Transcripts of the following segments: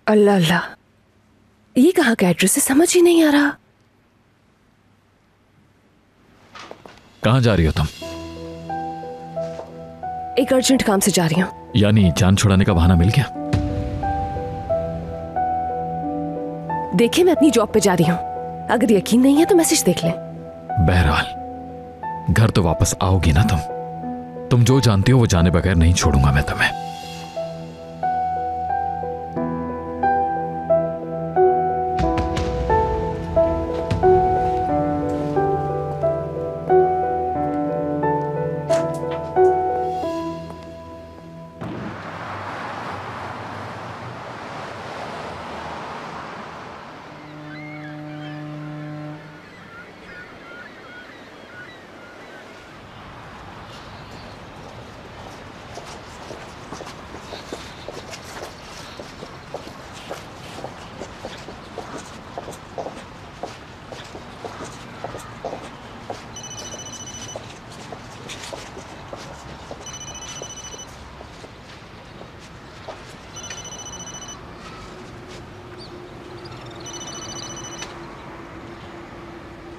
अल्लाह अल्लाह, ये कहाँ का एड्रेस है, समझ ही नहीं आ रहा। कहाँ जा रही हो तुम? एक अर्जेंट काम से जा रही हूँ। यानी जान छुड़ाने का बहाना मिल गया? देखिए, मैं अपनी जॉब पे जा रही हूँ, अगर यकीन नहीं है तो मैसेज देख लें। बहरहाल घर तो वापस आओगी ना तुम जो जानती हो वो जाने बगैर नहीं छोड़ूंगा मैं तुम्हें।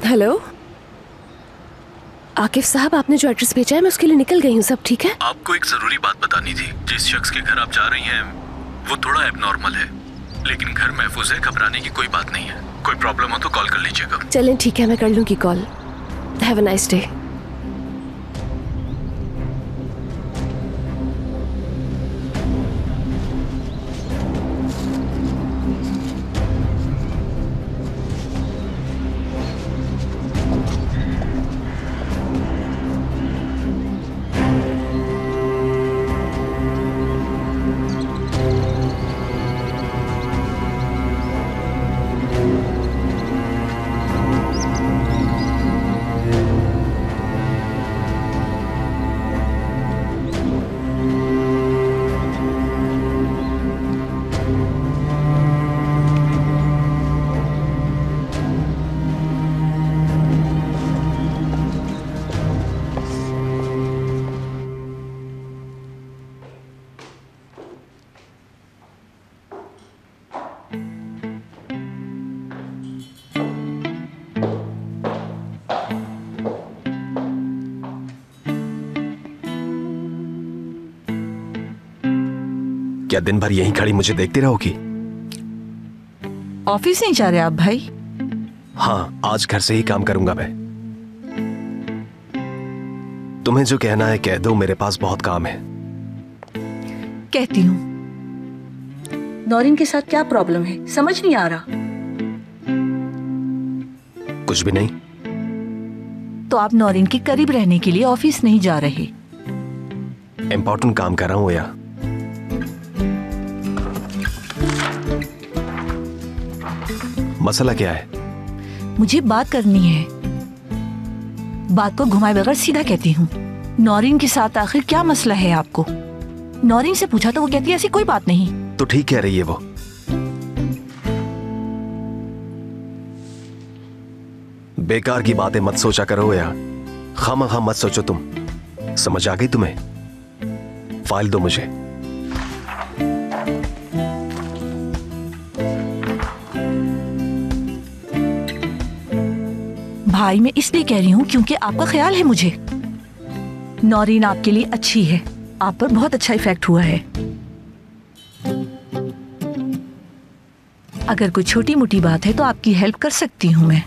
हेलो आकिफ साहब, आपने जो एड्रेस भेजा है मैं उसके लिए निकल गई हूँ। सब ठीक है? आपको एक जरूरी बात बतानी थी। जिस शख्स के घर आप जा रही हैं वो थोड़ा एबनॉर्मल है, लेकिन घर महफूज है, घबराने की कोई बात नहीं है। कोई प्रॉब्लम हो तो कॉल कर लीजिएगा। चलें ठीक है, मैं कर लूंगी call. Have a nice day. क्या दिन भर यहीं खड़ी मुझे देखती रहोगी? ऑफिस नहीं जा रहे आप भाई? हाँ, आज घर से ही काम करूंगा मैं। तुम्हें जो कहना है कह दो, मेरे पास बहुत काम है। कहती हूँ। नौरीन के साथ क्या प्रॉब्लम है, समझ नहीं आ रहा। कुछ भी नहीं। तो आप नौरीन के करीब रहने के लिए ऑफिस नहीं जा रहे? इंपॉर्टेंट काम कर रहा हूँ या? मसला क्या है? मुझे बात करनी है। बात को घुमाए बगैर सीधा कहती हूँ। नौरीन के साथ आखिर क्या मसला है आपको? नौरीन से पूछा तो वो कहती है ऐसी कोई बात नहीं। तो ठीक कह रही है वो। बेकार की बातें मत सोचा करो या खामखा मत सोचो तुम। समझ आ गई तुम्हें? फाइल दो मुझे। भाई मैं इसलिए कह रही हूँ क्योंकि आपका ख्याल है मुझे। नौरीन आपके लिए अच्छी है, आप पर बहुत अच्छा इफेक्ट हुआ है। अगर कोई छोटी मोटी बात है तो आपकी हेल्प कर सकती हूँ मैं।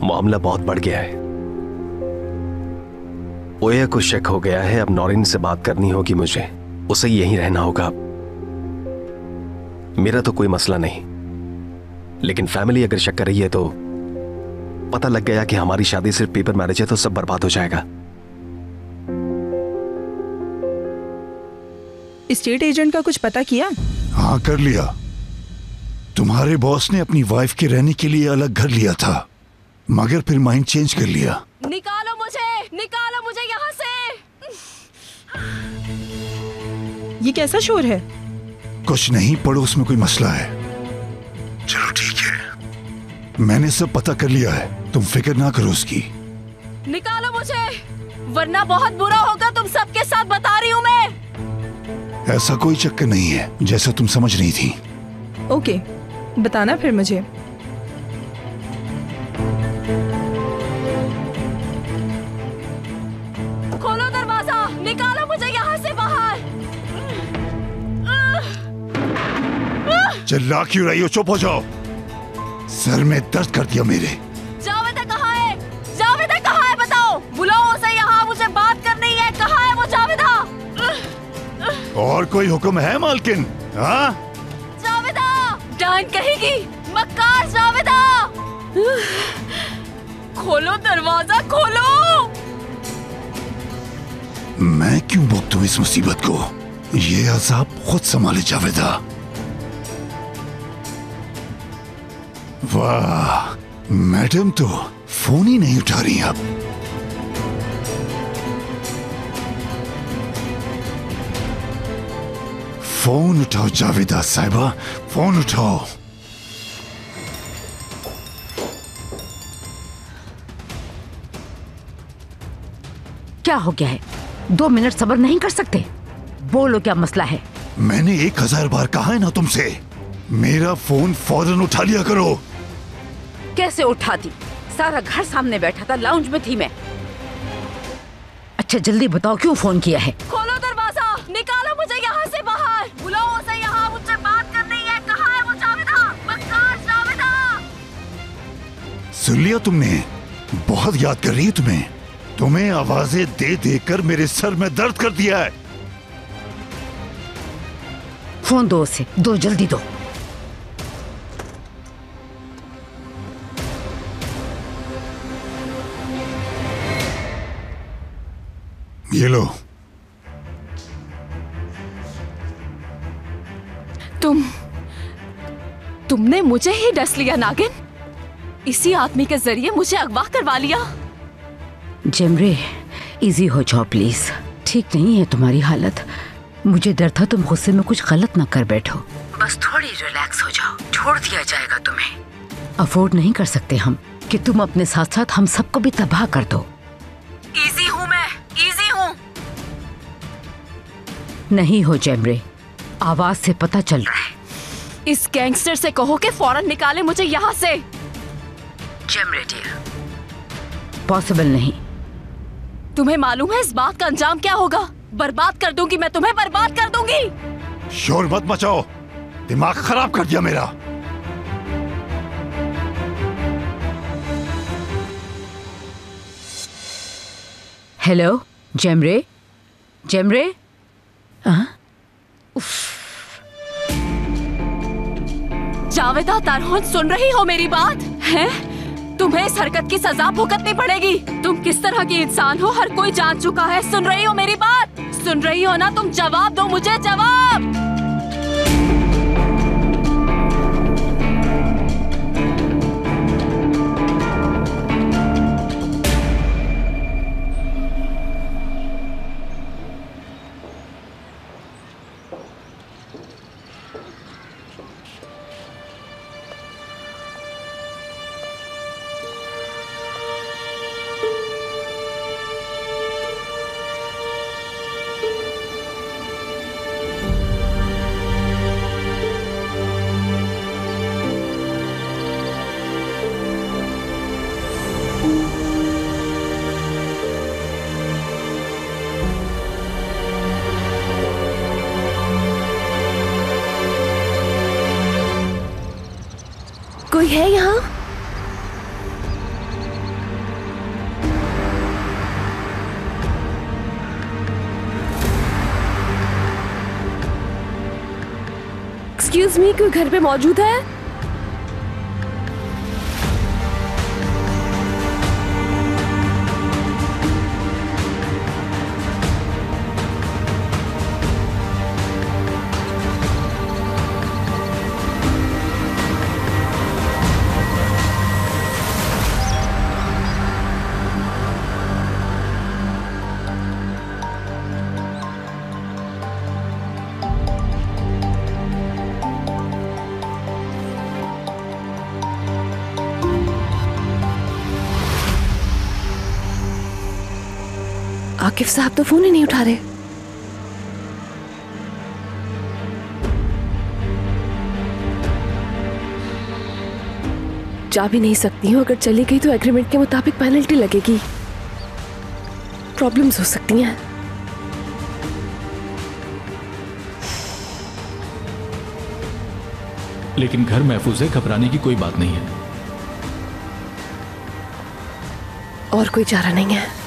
मामला बहुत बढ़ गया है। ओया को शक हो गया है। अब नौरीन से बात करनी होगी मुझे, उसे यहीं रहना होगा। मेरा तो कोई मसला नहीं, लेकिन फैमिली अगर शक कर रही है तो पता लग गया कि हमारी शादी सिर्फ पेपर मैरिज है तो सब बर्बाद हो जाएगा। एस्टेट एजेंट का कुछ पता किया? हाँ कर लिया। तुम्हारे बॉस ने अपनी वाइफ के रहने के लिए अलग घर लिया था, मगर फिर माइंड चेंज कर लिया। निकालो मुझे यहाँ से। ये कैसा शोर है? कुछ नहीं, पड़ोस में कोई मसला है। चलो ठीक है, मैंने सब पता कर लिया है, तुम फिक्र ना करो उसकी। निकालो मुझे, वरना बहुत बुरा होगा तुम सबके साथ, बता रही हूँ मैं। ऐसा कोई चक्कर नहीं है जैसा तुम समझ रही थी। ओके, बताना फिर मुझे। खोलो दरवाजा, निकालो मुझे यहाँ से बाहर। चिल्ला क्यों रही हो? चुप हो जाओ, सर में दर्द कर दिया मेरे। जावेदा कहाँ है? जावेदा कहाँ है बताओ? बुलाओ उसे यहाँ, मुझे बात करनी है। कहाँ है वो जावेदा? और कोई हुक्म है मालकिन? हाँ जावेदा, डांट कहेगी, मक्कार जावेदा। खोलो दरवाजा, खोलो। मैं क्यों भुगतूं इस मुसीबत को? ये अजाब खुद संभाले जावेदा। वाह, मैडम तो फोन ही नहीं उठा रही अब। फोन उठाओ जावेदा साहिबा, फोन उठाओ। क्या हो गया है? 2 मिनट सब्र नहीं कर सकते? बोलो क्या मसला है? मैंने 1000 बार कहा है ना तुमसे, मेरा फोन फौरन उठा लिया करो। कैसे उठाती? सारा घर सामने बैठा था, लाउंज में थी मैं। अच्छा जल्दी बताओ क्यों फोन किया है? खोलो दरवाजा, निकालो मुझे यहाँ से बाहर। बुलाओ उसे यहाँ, मुझसे बात करनी है। कहाँ है वो जावेदा? मक्कार जावेदा। सुन लिया तुमने? बहुत याद कर रही है तुम्हें। तुम्हें आवाजें दे देकर मेरे सर में दर्द कर दिया है। फोन दो उसे, दो जल्दी दो। ये लो। तुमने मुझे ही डस लिया नागिन। इसी आदमी के जरिए मुझे अगवा करवा लिया। जेमरे, इजी हो जाओ प्लीज। ठीक नहीं है तुम्हारी हालत। मुझे डर था तुम गुस्से में कुछ गलत ना कर बैठो। बस थोड़ी रिलैक्स हो जाओ, छोड़ दिया जाएगा तुम्हें। अफोर्ड नहीं कर सकते हम कि तुम अपने साथ साथ हम सबको भी तबाह कर दो। इजी हूँ मैं, इजी हूँ। नहीं हो जेमरे, आवाज से पता चल रहा है। इस गैंगस्टर से कहो कि फौरन निकाले मुझे यहाँ से। जेमरे डियर, पॉसिबल नहीं। तुम्हें मालूम है इस बात का अंजाम क्या होगा? बर्बाद कर दूंगी मैं तुम्हें, बर्बाद कर दूंगी। शोर मत मचाओ, दिमाग खराब कर दिया मेरा। हेलो जेमरे, जेमरे। जावेदा तारहोन, सुन रही हो मेरी बात? हैं? तुम्हें इस हरकत की सजा भुगतनी पड़ेगी। तुम किस तरह की इंसान हो हर कोई जान चुका है। सुन रही हो मेरी बात? सुन रही हो ना? तुम जवाब दो मुझे, जवाब। कोई है यहाँ? एक्सक्यूज मी, कोई घर पे मौजूद है? आकिफ साहब तो फोन ही नहीं उठा रहे। जा भी नहीं सकती हूँ, अगर चली गई तो एग्रीमेंट के मुताबिक पेनल्टी लगेगी, प्रॉब्लम्स हो सकती हैं। लेकिन घर महफूज है, घबराने की कोई बात नहीं है। और कोई चारा नहीं है।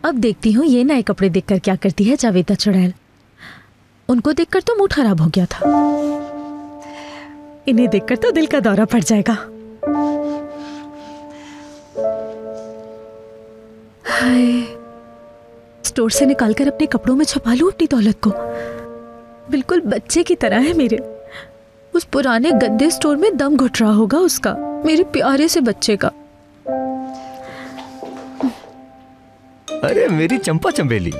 अब देखती हूँ ये नए कपड़े देखकर क्या करती है जावेदा चुड़ैल। उनको देखकर तो मूड खराब हो गया था, इन्हें देखकर तो दिल का दौरा पड़ जाएगा। हाय, स्टोर से निकालकर अपने कपड़ों में छुपा लूं अपनी दौलत को। बिल्कुल बच्चे की तरह है मेरे। उस पुराने गंदे स्टोर में दम घुट रहा होगा उसका, मेरे प्यारे से बच्चे का। अरे मेरी चंपा चंबेली,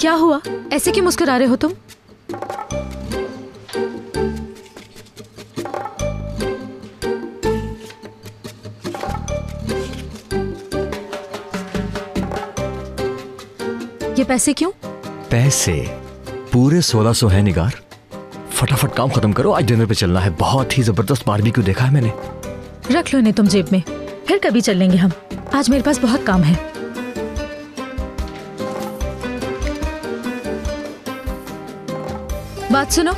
क्या हुआ? ऐसे क्यों मुस्कुरा रहे हो तुम? ये पैसे क्यों? पैसे पूरे 1600 है निगार। फटाफट काम खत्म करो, आज डिनर पे चलना है। बहुत ही जबरदस्त बारबेक्यू देखा है मैंने। रख लो इन्हें तुम जेब में, फिर कभी चलेंगे हम। आज मेरे पास बहुत काम है। बात सुनो,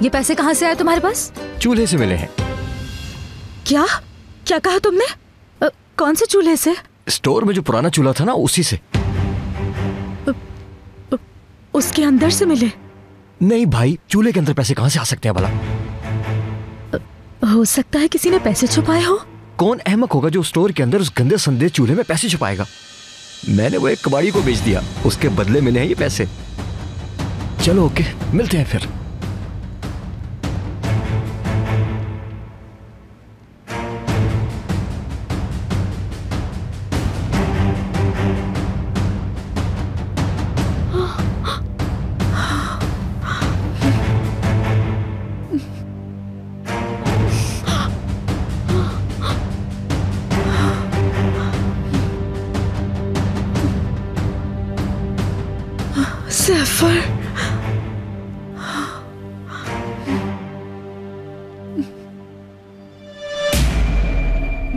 ये पैसे कहाँ से आए तुम्हारे पास? चूल्हे से मिले हैं। क्या क्या कहा तुमने? कौन से चूल्हे से? स्टोर में जो पुराना चूल्हा था ना, उसी से। उसके अंदर से मिले? नहीं भाई, चूल्हे के अंदर पैसे कहाँ से आ सकते हैं भला? हो सकता है किसी ने पैसे छुपाए हो। कौन अहमक होगा जो स्टोर के अंदर उस गंदे संदे चूल्हे में पैसे छुपाएगा? मैंने वो एक कबाड़ी को बेच दिया, उसके बदले मिले हैं ये पैसे। चलो ओके, मिलते हैं फिर। सफर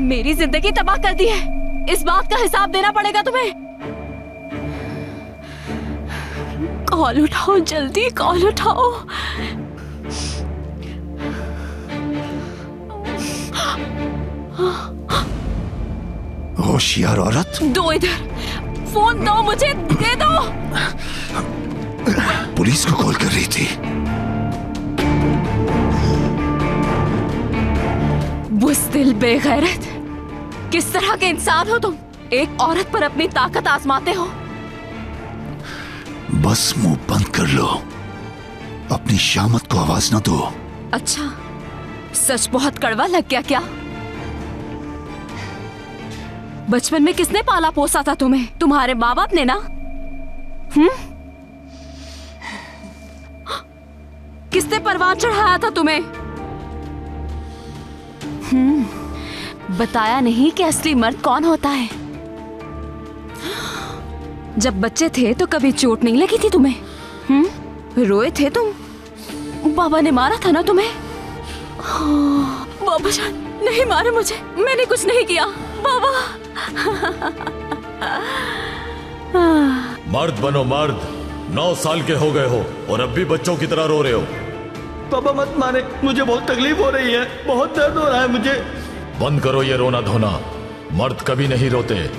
मेरी जिंदगी तबाह कर दी है, इस बात का हिसाब देना पड़ेगा तुम्हें। कॉल उठाओ, जल्दी कॉल उठाओ। होशियार औरत, दो इधर, फोन दो मुझे, दे दो। पुलिस को कॉल कर रही थी। बुज़दिल बेगैरत, किस तरह के इंसान हो तुम? एक औरत पर अपनी ताकत आजमाते हो। बस मुंह बंद कर लो, अपनी शामत को आवाज न दो। अच्छा, सच बहुत कड़वा लग गया क्या? बचपन में किसने पाला पोसा था तुम्हें? तुम्हारे माँ बाप ने ना? किसने परवान चढ़ाया था तुम्हें? बताया नहीं कि असली मर्द कौन होता है। जब बच्चे थे तो कभी चोट नहीं लगी थी तुम्हें? रोए थे तुम? बाबा ने मारा था ना तुम्हें? बाबा जान नहीं मारे मुझे, मैंने कुछ नहीं किया बाबा। मर्द बनो मर्द। 9 साल के हो गए हो और अब भी बच्चों की तरह रो रहे हो। पापा मत मारे, मुझे बहुत तकलीफ हो रही है, बहुत दर्द हो रहा है मुझे। बंद करो ये रोना धोना। मर्द कभी नहीं रोते।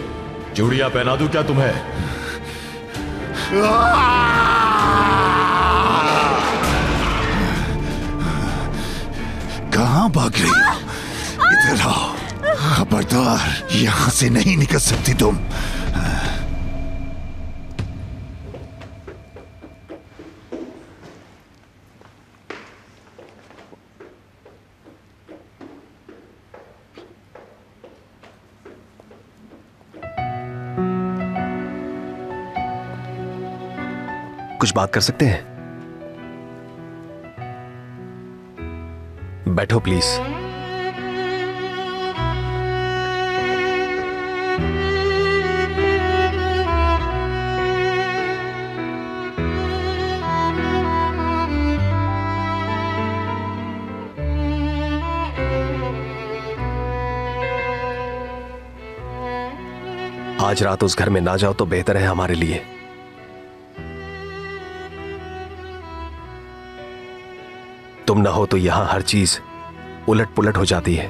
चूड़ियां पहना दूं क्या तुम्हें? कहाँ भाग रही हो? इधर आओ, खबरदार, यहाँ से नहीं निकल सकती तुम। कुछ बात कर सकते हैं? बैठो प्लीज। आज रात उस घर में ना जाओ तो बेहतर है हमारे लिए। तुम ना हो तो यहां हर चीज उलट पुलट हो जाती है।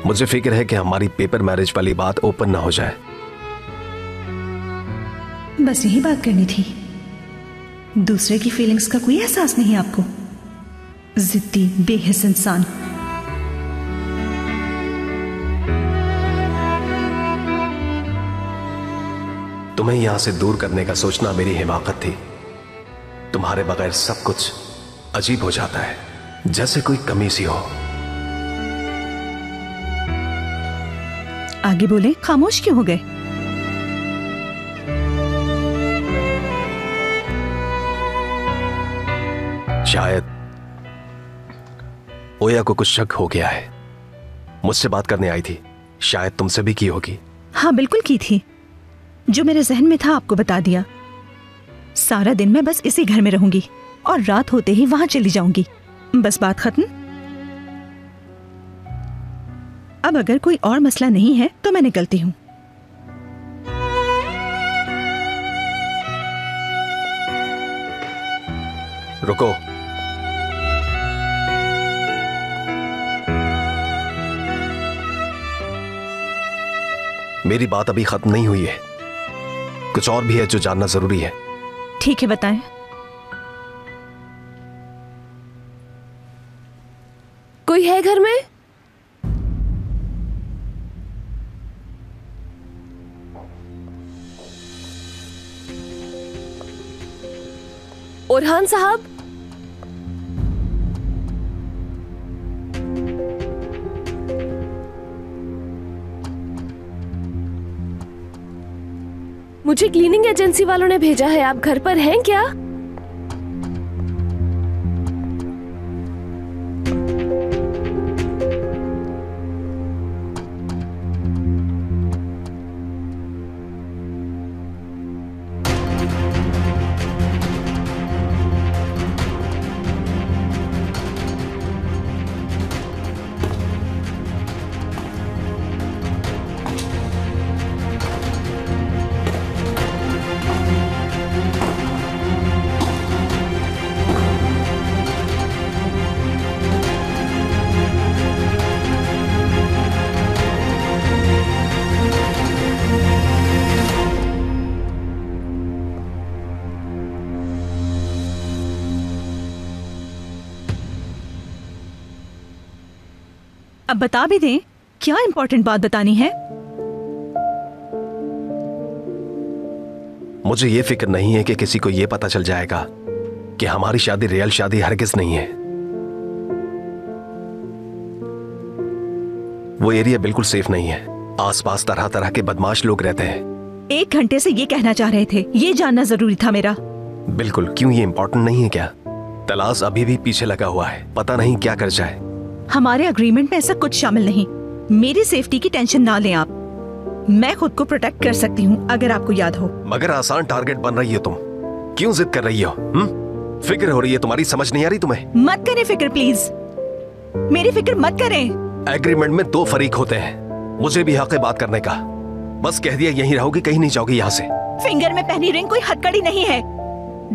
मुझे फिक्र है कि हमारी पेपर मैरिज वाली बात ओपन ना हो जाए। बस यही बात करनी थी। दूसरे की फीलिंग्स का कोई एहसास नहीं आपको? जिद्दी बेहिस इंसान। तुम्हें यहां से दूर करने का सोचना मेरी हिमाकत थी। तुम्हारे बगैर सब कुछ अजीब हो जाता है, जैसे कोई कमी सी हो। आगे बोले, खामोश क्यों हो गए? शायद ओया को कुछ शक हो गया है। मुझसे बात करने आई थी, शायद तुमसे भी की होगी। हाँ बिल्कुल की थी। जो मेरे जहन में था आपको बता दिया। सारा दिन मैं बस इसी घर में रहूंगी और रात होते ही वहां चली जाऊंगी। बस बात खत्म। अब अगर कोई और मसला नहीं है तो मैं निकलती हूं। रुको। मेरी बात अभी खत्म नहीं हुई है। कुछ और भी है जो जानना जरूरी है। ठीक है बताएं। कोई है घर में? ओरहान साहब, मुझे क्लीनिंग एजेंसी वालों ने भेजा है। आप घर पर हैं क्या? अब बता भी दें, क्या इंपॉर्टेंट बात बतानी है? मुझे यह फिक्र नहीं है कि किसी को यह पता चल जाएगा कि हमारी शादी रियल शादी हरगिज नहीं है। वो एरिया बिल्कुल सेफ नहीं है। आसपास तरह तरह के बदमाश लोग रहते हैं। 1 घंटे से ये कहना चाह रहे थे, ये जानना जरूरी था मेरा। बिल्कुल, क्यों ये इम्पोर्टेंट नहीं है क्या? तलाश अभी भी पीछे लगा हुआ है, पता नहीं क्या कर जाए। हमारे अग्रीमेंट में ऐसा कुछ शामिल नहीं। मेरी सेफ्टी की टेंशन ना लें आप, मैं खुद को प्रोटेक्ट कर सकती हूँ अगर आपको याद हो। मगर आसान टारगेट बन रही हो तुम, क्यों जिद कर रही हो? फिक्र हो रही है तुम्हारी, समझ नहीं आ रही तुम्हें? मत करें फिक्र प्लीज, मेरी फिक्र मत करें। एग्रीमेंट में 2 फरीक होते हैं, मुझे भी हक है बात करने का। बस कह दिया यहीं रहोगी, कहीं नहीं जाओगी यहाँ से। फिंगर में पहनी रिंग कोई हथकड़ी नहीं है,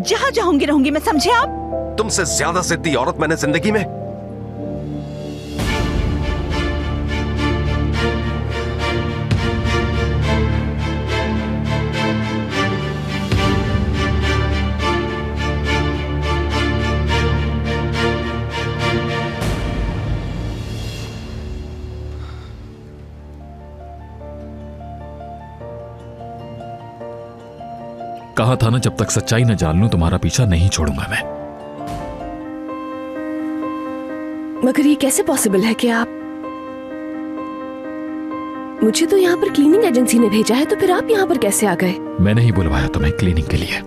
जहाँ जाऊंगी रहूंगी मैं, समझे आप? तुमसे ज्यादा जिद्दी औरत मैंने जिंदगी में। कहा था ना, जब तक सच्चाई न जान लूं तुम्हारा पीछा नहीं छोड़ूंगा मैं। मगर ये कैसे पॉसिबल है कि आप, मुझे तो यहाँ पर क्लीनिंग एजेंसी ने भेजा है, तो फिर आप यहाँ पर कैसे आ गए? मैंने ही बुलवाया तुम्हें क्लीनिंग के लिए।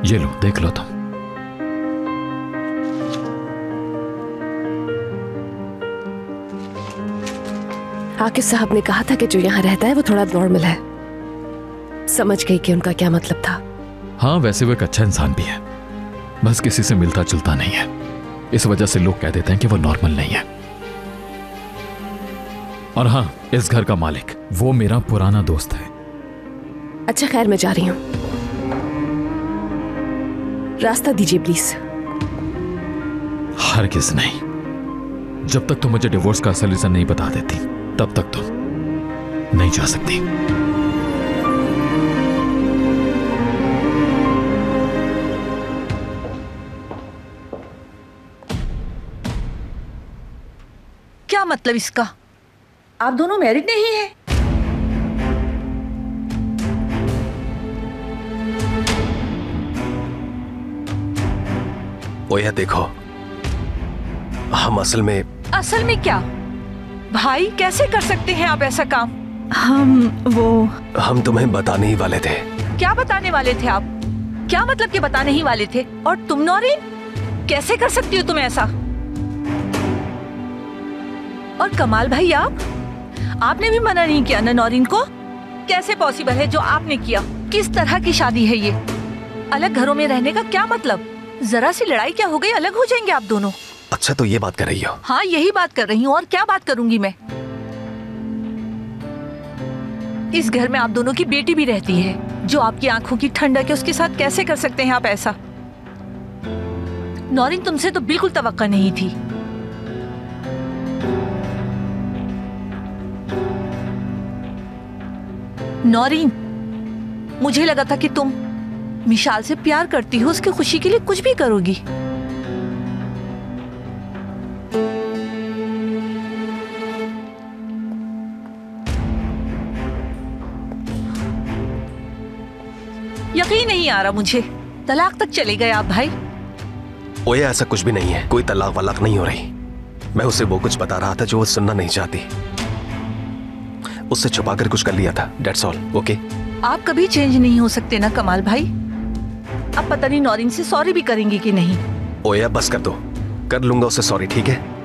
ये लो, देख लो तुम। आकिब साहब ने कहा था कि जो यहाँ रहता है वो थोड़ा नॉर्मल है। समझ गई कि उनका क्या मतलब था। हाँ, वैसे वो एक अच्छा इंसान भी है, बस किसी से मिलता जुलता नहीं है, इस वजह से लोग कह देते हैं कि वो नॉर्मल नहीं है। और हाँ, इस घर का मालिक वो मेरा पुराना दोस्त है। अच्छा खैर, मैं जा रही हूँ, रास्ता दीजिए प्लीज। हरगिज़ नहीं, जब तक तुम मुझे डिवोर्स का असल रीजन नहीं बता देती तब तक तुम नहीं जा सकती। क्या मतलब इसका? आप दोनों मैरिड नहीं हैं? ओया देखो, हम असल में क्या? भाई कैसे कर सकते हैं आप ऐसा काम? हम तुम्हें बताने ही वाले थे। क्या बताने वाले थे आप? क्या मतलब कि बताने ही वाले थे? और तुम नौरीन, कैसे कर सकती हो तुम ऐसा? और कमाल भाई, आपने भी मना नहीं किया ना नौरीन को? कैसे पॉसिबल है जो आपने किया? किस तरह की शादी है ये? अलग घरों में रहने का क्या मतलब? जरा सी लड़ाई क्या हो गई, अलग हो जाएंगे आप दोनों? अच्छा, तो ये बात कर रही हो? हाँ, यही बात कर रही हूँ, और क्या बात करूंगी मैं? इस घर में आप दोनों की बेटी भी रहती है, जो आपकी आंखों की ठंडक है, उसके साथ कैसे कर सकते हैं आप ऐसा? नौरीन, तुमसे तो बिल्कुल तवक्का नहीं थी। नौरीन, मुझे लगा था कि तुम मिशाल से प्यार करती हो, उसकी खुशी के लिए कुछ भी करोगी। यकीन नहीं आ रहा मुझे, तलाक तक चले गए आप भाई। ओए, ऐसा कुछ भी नहीं है, कोई तलाक वलाक नहीं हो रही। मैं उसे वो कुछ बता रहा था जो वो सुनना नहीं चाहती, उससे छुपाकर कुछ कर लिया था, डेट्स ऑल। ओके, आप कभी चेंज नहीं हो सकते ना कमाल भाई। अब पता नहीं नौरीन से सॉरी भी करेंगे कि नहीं। ओए बस कर दो, कर लूंगा उससे सॉरी, ठीक है?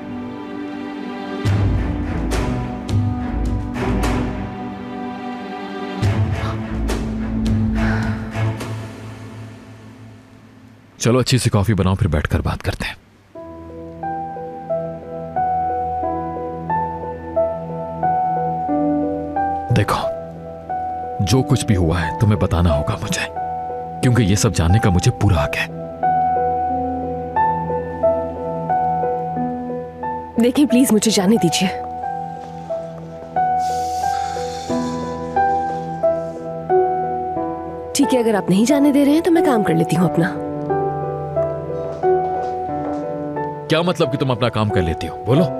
चलो अच्छी सी कॉफी बनाओ, फिर बैठकर बात करते हैं। देखो, जो कुछ भी हुआ है तुम्हें बताना होगा मुझे, क्योंकि ये सब जानने का मुझे पूरा हक है। देखिए प्लीज, मुझे जाने दीजिए। ठीक है, अगर आप नहीं जाने दे रहे हैं तो मैं काम कर लेती हूँ अपना। क्या मतलब कि तुम अपना काम कर लेती हो? बोलो।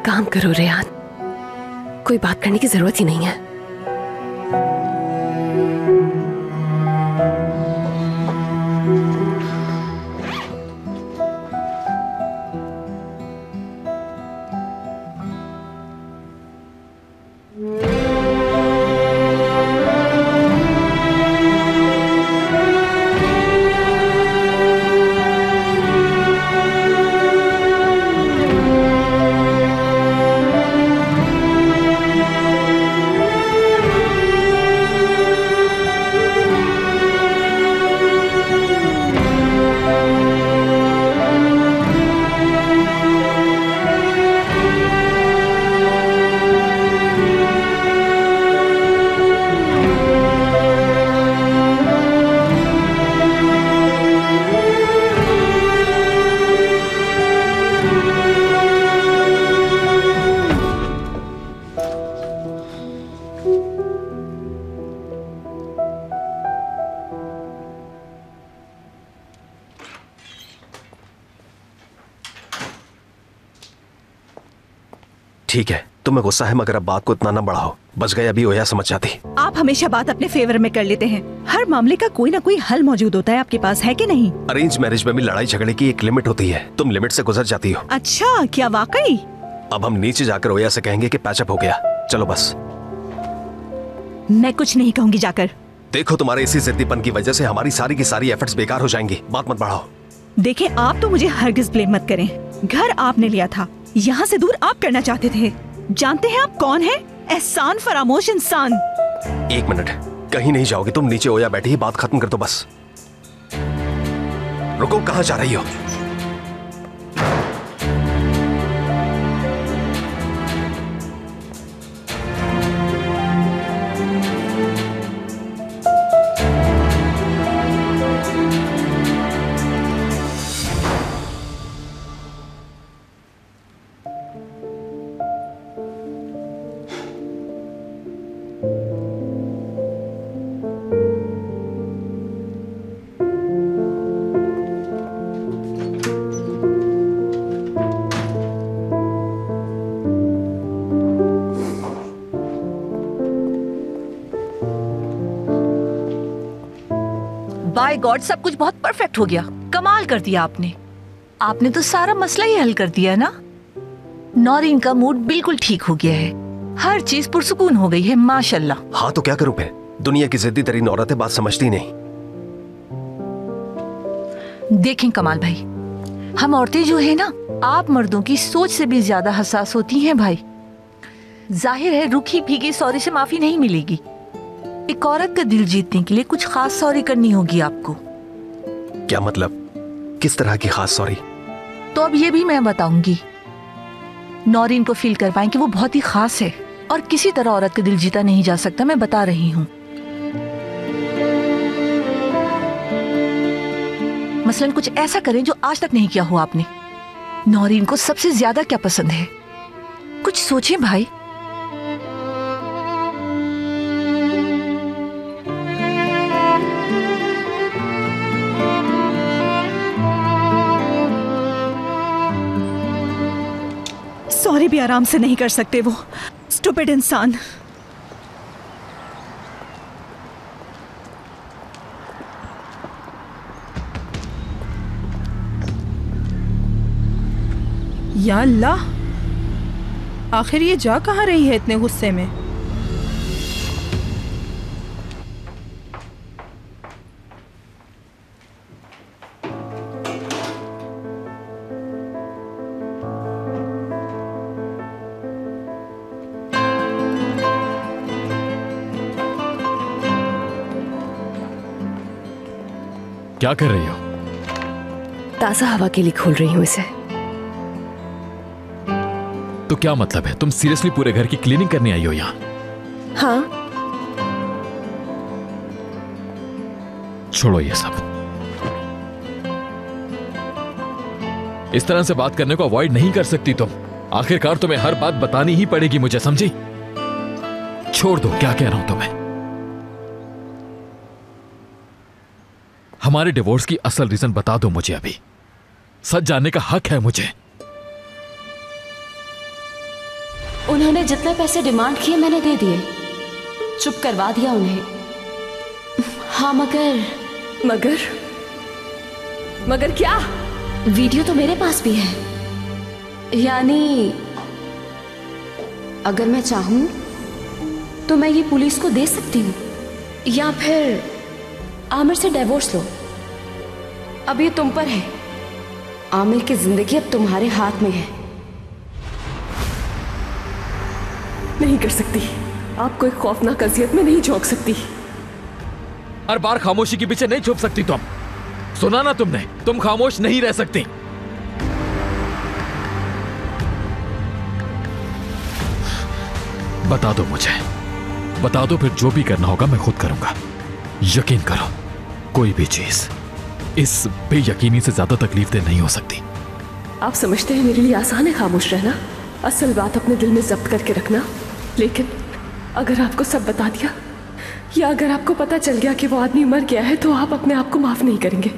काम करो रेहान, कोई बात करने की जरूरत ही नहीं है। ठीक है, तुम्हें गुस्सा है मगर अब बात को इतना ना बढ़ाओ। बच गए अभी ओया समझ जाती। आप हमेशा बात अपने फेवर में कर लेते हैं। हर मामले का कोई ना कोई हल मौजूद होता है आपके पास, है कि नहीं? अरेंज मैरिज में भी लड़ाई झगड़े की एक लिमिट होती है, तुम लिमिट से गुजर जाती हो। अच्छा, क्या वाकई? अब हम नीचे जाकर ओया से कहेंगे कि पैचअप हो गया। चलो बस। मैं कुछ नहीं कहूँगी जाकर। देखो, तुम्हारे इसी जिद्दीपन की वजह से हमारी सारी की सारी एफर्ट्स बेकार हो जाएंगी। बात मत बढ़ाओ। देखिए, आप तो मुझे हरगिज ब्लेम मत करें। घर आपने लिया था, यहाँ से दूर आप करना चाहते थे। जानते हैं आप कौन है? एहसान फरामोश इंसान। एक मिनट, कहीं नहीं जाओगी तुम। नीचे ओया बैठी ही बात खत्म कर दो बस। रुको, कहाँ जा रही हो? बाय गॉड, सब कुछ बहुत परफेक्ट हो गया। कमाल कर दिया आपने। आपने तो सारा मसला ही हल कर दिया ना। नौरीन का मूड बिल्कुल ठीक हो गया है, हर चीज पुरसुकून हो गई है माशाल्लाह। हाँ तो क्या करूं फिर? दुनिया की जिद्दी तरीन औरतें बात समझती नहीं। देखें कमाल भाई, हम औरतें जो है ना, आप मर्दों की सोच से भी ज्यादा हसास होती हैं भाई। जाहिर है रूखी भीगी सॉरी से माफी नहीं मिलेगी। एक औरत का दिल जीतने के लिए कुछ खास सॉरी करनी होगी आपको। क्या मतलब? किस तरह की खास सॉरी? तो अब ये भी मैं बताऊंगी। नौरीन को फील करवाएं कि वो बहुत ही खास है और किसी तरह औरत का दिल जीता नहीं जा सकता। मैं बता रही हूँ। मसलन कुछ ऐसा करें जो आज तक नहीं किया हो आपने। नौरीन को सबसे ज्यादा क्या पसंद है? कुछ सोचें भाई। सॉरी भी आराम से नहीं कर सकते वो स्टूपिड इंसान। या अल्लाह, आखिर ये जा कहाँ रही है इतने गुस्से में? क्या कर रही हो? ताजा हवा के लिए खोल रही हूँ इसे। तो क्या मतलब है? तुम सीरियसली पूरे घर की क्लीनिंग करने आई हो यहाँ? हाँ। छोड़ो ये सब। इस तरह से बात करने को अवॉइड नहीं कर सकती तुम। आखिरकार तुम्हें हर बात बतानी ही पड़ेगी मुझे, समझी? छोड़ दो, क्या कह रहा हूं तुम्हें। हमारे डिवोर्स की असल रीजन बता दो मुझे अभी। सच जानने का हक है मुझे। उन्होंने जितने पैसे डिमांड किए मैंने दे दिए, चुप करवा दिया उन्हें। हाँ मगर क्या? वीडियो तो मेरे पास भी है। यानी अगर मैं चाहूं तो मैं ये पुलिस को दे सकती हूँ, या फिर आमिर से डिवोर्स लो। अब ये तुम पर है। आमिर की जिंदगी अब तुम्हारे हाथ में है। नहीं कर सकती। आप कोई खौफनाक अजियत में नहीं झोंक सकती। हर बार खामोशी के पीछे नहीं छुप सकती तुम। सुना ना तुमने, तुम खामोश नहीं रह सकती। बता दो मुझे, बता दो, फिर जो भी करना होगा मैं खुद करूंगा। यकीन करो, कोई भी चीज इस बेयकीनी से ज्यादा तकलीफदेह नहीं हो सकती। आप समझते हैं मेरे लिए आसान है खामोश रहना, असल बात अपने दिल में जब्त करके रखना। लेकिन अगर आपको सब बता दिया, या अगर आपको पता चल गया कि वो आदमी मर गया है, तो आप अपने आप को माफ नहीं करेंगे।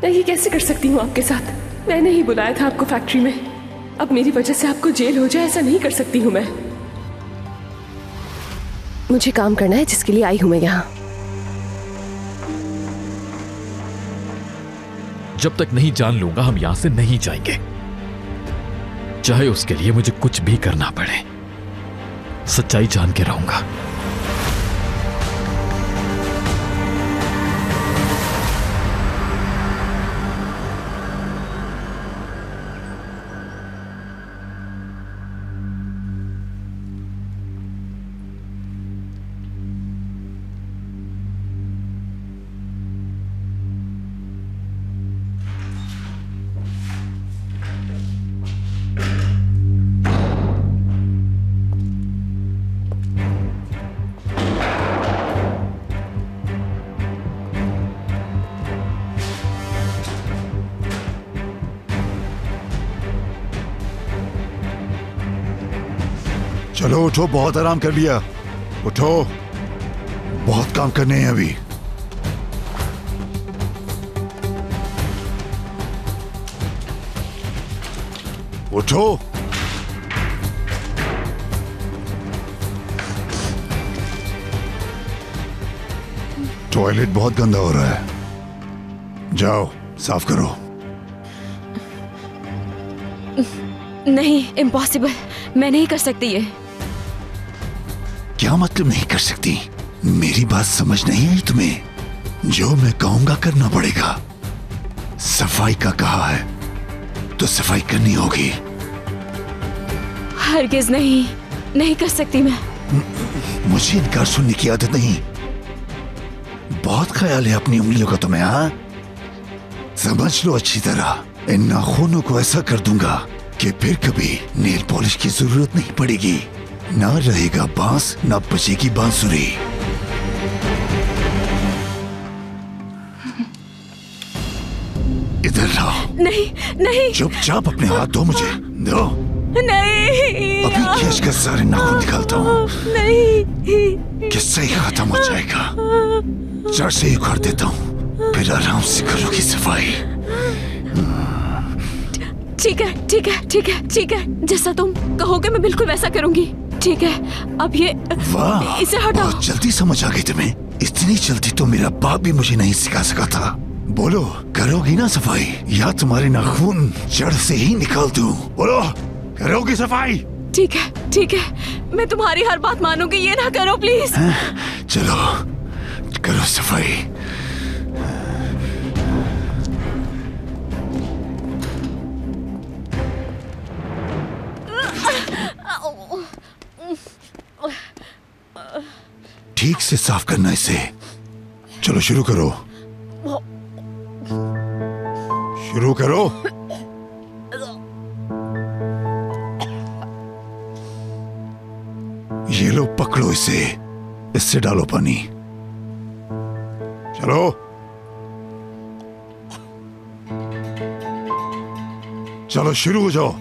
मैं ये कैसे कर सकती हूँ आपके साथ? मैंने ही बुलाया था आपको फैक्ट्री में। अब मेरी वजह से आपको जेल हो जाए, ऐसा नहीं कर सकती हूँ मैं। मुझे काम करना है जिसके लिए आई हूं मैं यहाँ। जब तक नहीं जान लूंगा हम यहां से नहीं जाएंगे, चाहे उसके लिए मुझे कुछ भी करना पड़े। सच्चाई जान के रहूंगा। चलो उठो, बहुत आराम कर लिया। उठो, बहुत काम करने हैं अभी। उठो। टॉयलेट बहुत गंदा हो रहा है, जाओ साफ करो। नहीं, इम्पॉसिबल, मैं नहीं कर सकती ये। क्या मतलब नहीं कर सकती? मेरी बात समझ नहीं आई तुम्हें? जो मैं कहूंगा करना पड़ेगा। सफाई का कहा है तो सफाई करनी होगी। हरगिज नहीं, नहीं कर सकती मैं। मुझे इनकार सुनने की आदत नहीं। बहुत ख्याल है अपनी उंगलियों का तुम्हें, हाँ? समझ लो अच्छी तरह, इन नाखूनों को ऐसा कर दूंगा कि फिर कभी नेल पॉलिश की जरूरत नहीं पड़ेगी। ना रहेगा बांस, ना बचेगी बांसुरी। इधर लाओ। नहीं नहीं, चुपचाप अपने हाथ दो मुझे, दो। नहीं, अभी खींच कर सारे नाखून निकालता हूँ। नहीं, किससे ही खत्म हो जाएगा। जड़ से ही उखाड़ देता हूँ, फिर आराम से करोगी सफाई। ठीक है ठीक है ठीक है ठीक है, जैसा तुम कहोगे मैं बिल्कुल वैसा करूंगी। ठीक है, अब ये वाह, इसे हटाओ। बहुत जल्दी समझ आ गई तुम्हें। इतनी जल्दी तो मेरा बाप भी मुझे नहीं सिखा सका था। बोलो, करोगी ना सफाई, या तुम्हारे नाखून जड़ से ही निकाल दूं? बोलो, करोगी सफाई? ठीक है, मैं तुम्हारी हर बात मानूंगी। ये ना करो प्लीज। चलो करो सफाई। ठीक से साफ करना इसे। चलो शुरू करो, शुरू करो। ये लो, पकड़ो इसे, इससे डालो पानी। चलो चलो शुरू हो जाओ।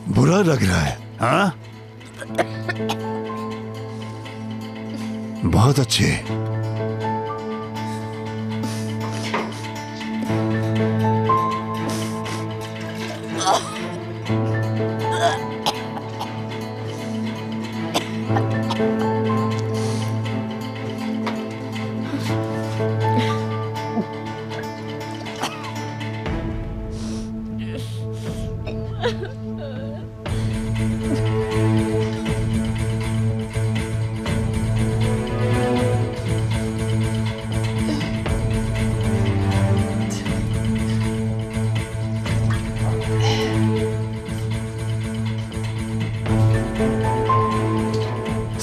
बुरा लग रहा है, हाँ? बहुत अच्छे।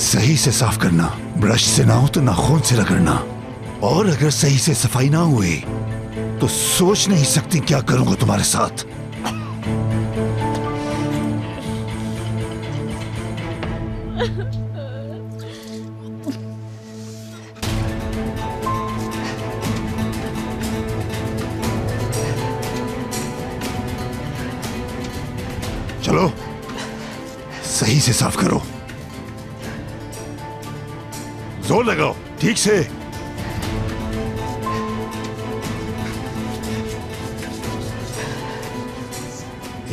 सही से साफ करना, ब्रश से ना हो तो नाखून से रगड़ना। और अगर सही से सफाई ना हुई तो सोच नहीं सकती क्या करूंगा तुम्हारे साथ। चलो सही से साफ करो, जोर लगाओ ठीक से।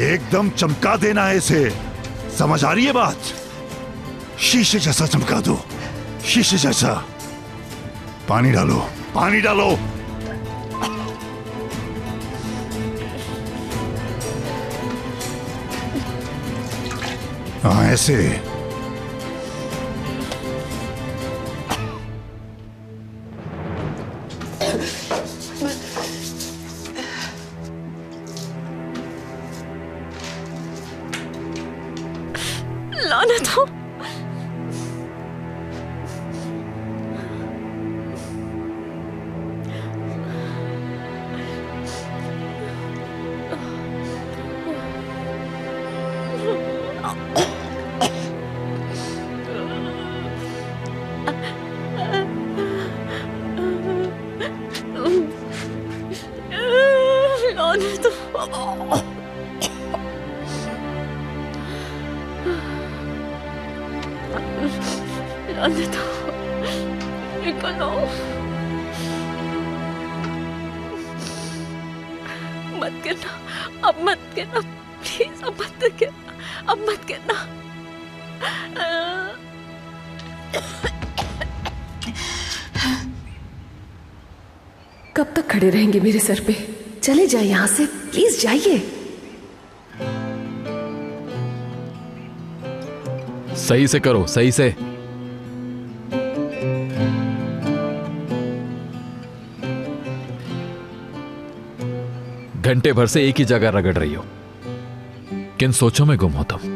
एकदम चमका देना है इसे, समझ आ रही है बात? शीशे जैसा चमका दो, शीशे जैसा। पानी डालो, पानी डालो। हाँ ऐसे। लानत हो। लानत हो। लानत हो। निकलो। मत करना, अब मत करना प्लीज, अब मत करना, अब मत करना। कब तक खड़े रहेंगे मेरे सर पे? चले जाए यहां से, प्लीज जाइए। सही से करो, सही से। घंटे भर से एक ही जगह रगड़ रही हो, किन सोचों में गुम हो तुम?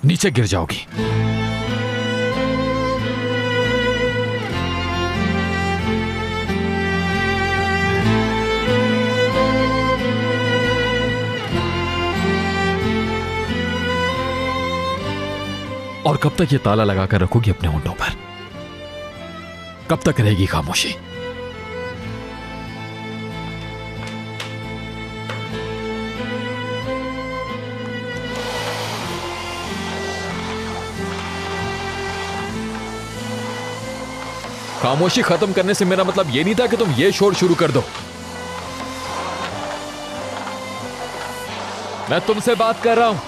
नीचे गिर जाओगी। और कब तक ये ताला लगाकर रखोगी अपने होंठों पर? कब तक रहेगी खामोशी? खामोशी खत्म करने से मेरा मतलब यह नहीं था कि तुम ये शोर शुरू कर दो। मैं तुमसे बात कर रहा हूं।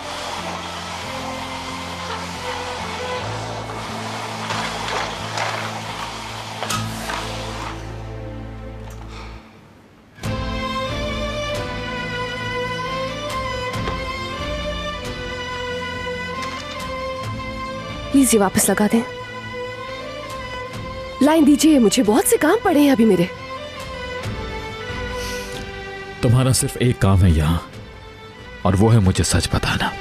प्लीज ये वापस लगा दें। लाइन दीजिए, मुझे बहुत से काम पड़े हैं अभी मेरे। तुम्हारा सिर्फ एक काम है यहां, और वो है मुझे सच बताना।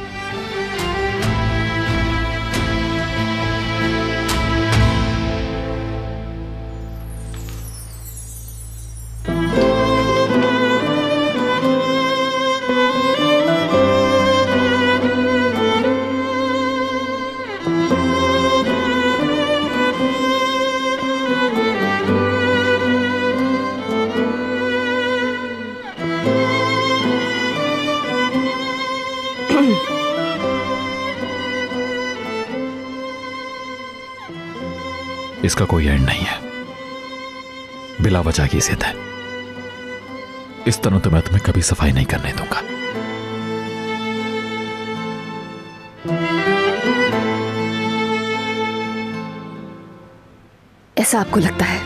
इसका कोई एंड नहीं है, बिला वजह की जिद है। इस तरह तो मैं तुम्हें कभी सफाई नहीं करने दूंगा। ऐसा आपको लगता है?